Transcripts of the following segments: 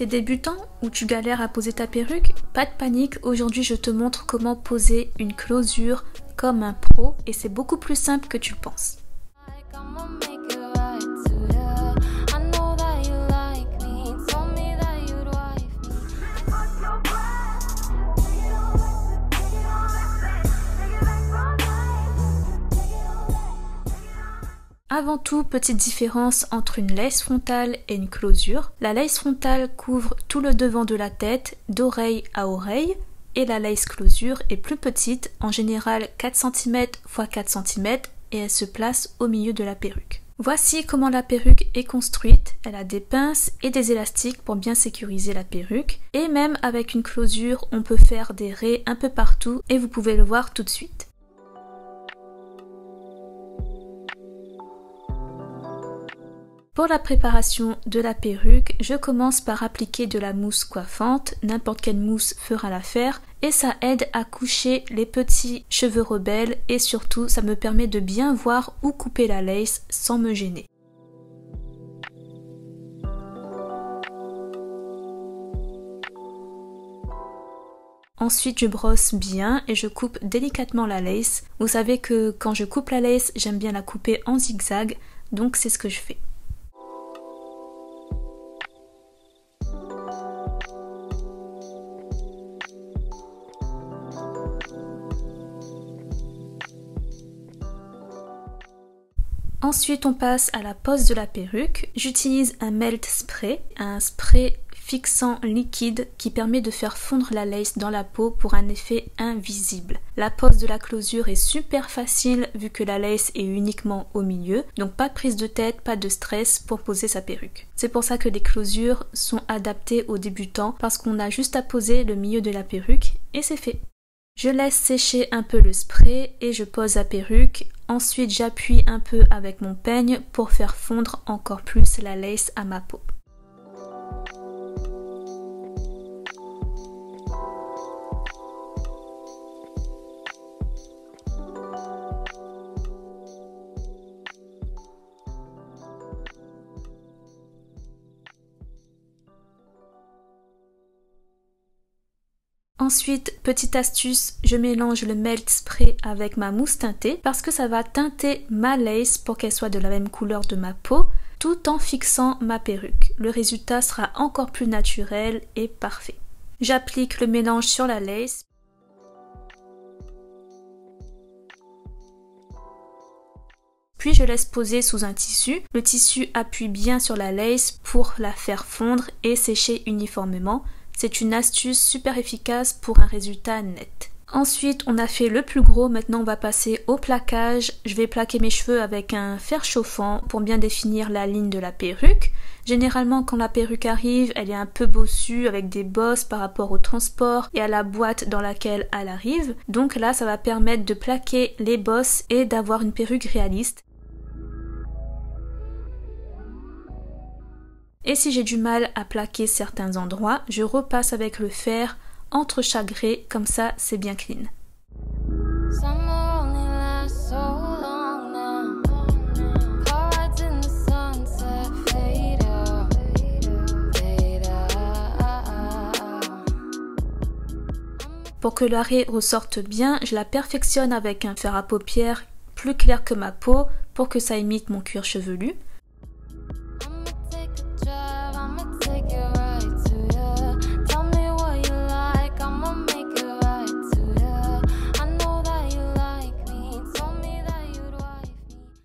T'es débutant ou tu galères à poser ta perruque? Pas de panique, aujourd'hui je te montre comment poser une closure comme un pro et c'est beaucoup plus simple que tu le penses. Avant tout, petite différence entre une lace frontale et une closure. La lace frontale couvre tout le devant de la tête, d'oreille à oreille, et la lace closure est plus petite, en général 4 cm x 4 cm, et elle se place au milieu de la perruque. Voici comment la perruque est construite. Elle a des pinces et des élastiques pour bien sécuriser la perruque. Et même avec une closure, on peut faire des raies un peu partout, et vous pouvez le voir tout de suite. Pour la préparation de la perruque, je commence par appliquer de la mousse coiffante, n'importe quelle mousse fera l'affaire, et ça aide à coucher les petits cheveux rebelles et surtout ça me permet de bien voir où couper la lace sans me gêner. Ensuite, je brosse bien et je coupe délicatement la lace. Vous savez que quand je coupe la lace, j'aime bien la couper en zigzag, donc c'est ce que je fais. Ensuite, on passe à la pose de la perruque. J'utilise un melt spray, un spray fixant liquide qui permet de faire fondre la lace dans la peau pour un effet invisible. La pose de la closure est super facile vu que la lace est uniquement au milieu, donc pas de prise de tête, pas de stress pour poser sa perruque. C'est pour ça que les closures sont adaptées aux débutants parce qu'on a juste à poser le milieu de la perruque et c'est fait. Je laisse sécher un peu le spray et je pose la perruque. Ensuite, j'appuie un peu avec mon peigne pour faire fondre encore plus la lace à ma peau. Ensuite, petite astuce, je mélange le melt spray avec ma mousse teintée parce que ça va teinter ma lace pour qu'elle soit de la même couleur de ma peau tout en fixant ma perruque. Le résultat sera encore plus naturel et parfait. J'applique le mélange sur la lace. Puis je laisse poser sous un tissu. Le tissu appuie bien sur la lace pour la faire fondre et sécher uniformément. C'est une astuce super efficace pour un résultat net. Ensuite, on a fait le plus gros, maintenant on va passer au plaquage. Je vais plaquer mes cheveux avec un fer chauffant pour bien définir la ligne de la perruque. Généralement, quand la perruque arrive, elle est un peu bossue avec des bosses par rapport au transport et à la boîte dans laquelle elle arrive. Donc là, ça va permettre de plaquer les bosses et d'avoir une perruque réaliste. Et si j'ai du mal à plaquer certains endroits, je repasse avec le fer entre chaque raie, comme ça c'est bien clean. Pour que la raie ressorte bien, je la perfectionne avec un fer à paupières plus clair que ma peau pour que ça imite mon cuir chevelu.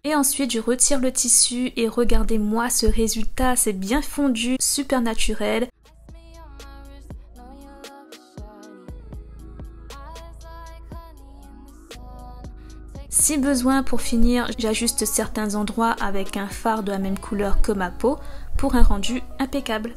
Et ensuite, je retire le tissu et regardez-moi ce résultat, c'est bien fondu, super naturel. Si besoin, pour finir, j'ajuste certains endroits avec un fard de la même couleur que ma peau pour un rendu impeccable.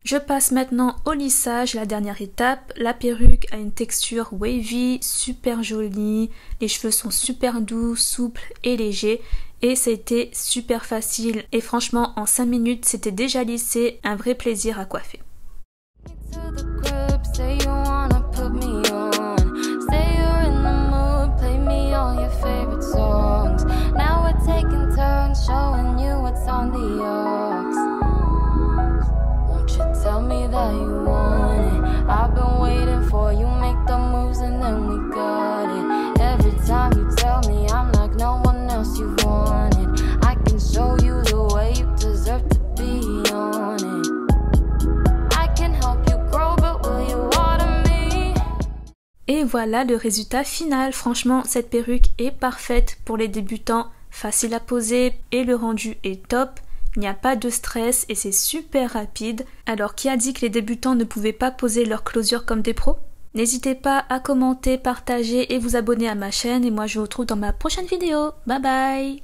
Je passe maintenant au lissage, la dernière étape. La perruque a une texture wavy, super jolie. Les cheveux sont super doux, souples et légers. Et c'était super facile. Et franchement, en 5 minutes, c'était déjà lissé. Un vrai plaisir à coiffer. Showing you what's on the aux. Won't you how you want it. I've been waiting for you, make the moves and then we got it. Every time you tell me I'm like no one else you've wanted. I can show you the way you deserve to be on it. I can help you grow, but will you water me? Et voilà le résultat final. Franchement, cette perruque est parfaite pour les débutants, facile à poser et le rendu est top. Il n'y a pas de stress et c'est super rapide. Alors qui a dit que les débutants ne pouvaient pas poser leur closure comme des pros? N'hésitez pas à commenter, partager et vous abonner à ma chaîne et moi je vous retrouve dans ma prochaine vidéo. Bye bye!